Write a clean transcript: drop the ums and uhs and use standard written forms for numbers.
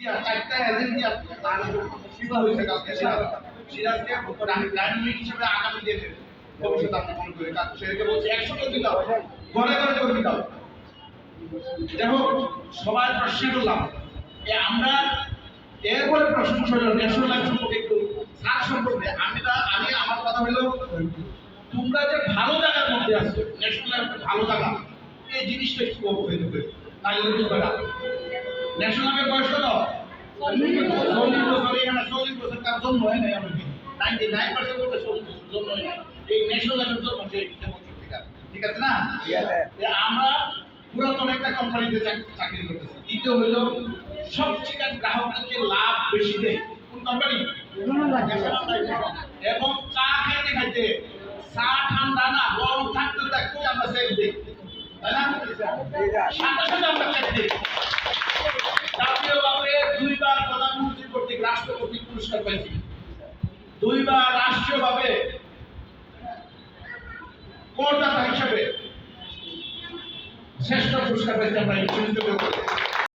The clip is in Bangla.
চারটা এজেন্সি শিবা হয়েছে কালকে সিরাজকে ডাইনামিক হিসেবে আগামী দিনে ভবিষ্যৎ আপনি মনে করেন সেটাকে বলছি 100 দিন দাও ঘরে ঘরে করে দাও। দেখো সবাই প্রশ্ন করলাম আমরা এরপরে প্রশ্ন হলো ন্যাশনাল লাইফ সম্পর্কে একটু সার সম্পর্কে আমি আমার কথা হলো তোমরা যে ভালো জায়গার মধ্যে আছো ন্যাশনাল লাইফ ভালো জায়গা এই জিনিসটা একটু অবহিত হবে তাহলে বুঝবে না ন্যাশনাল লাইফের বয়স কত 40 বছর এখানে 40 বছর তার জন্ম হয় নাই আমাকে 99% বলতে 40 বছর জন্ম হয় না এই ন্যাশনাল লাইফের জন্ম ঠিক আছে না আমরা পুরাতন একটা কোম্পানিতে চাকরি করতেছি দ্বিতীয় হইল সবচেয়ে গ্রাহকদেরকে লাভ বেশি দেয় কোন কোম্পানি এবং চা খাইতে খাইতে চা ঠান্ডা না গরম থাকতে থাকতে আমরা সেল দিই তাই না সাথে সাথে আমরা সেল দিই জাতীয়ভাবে 2 বার প্রধানমন্ত্রী কর্তৃক রাষ্ট্র কর্তৃক পুরস্কার পাইছি 2 বার রাষ্ট্রীয়ভাবে করদাতা হিসেবে শ্রেষ্ঠ পুরস্কার পাইছি আমরা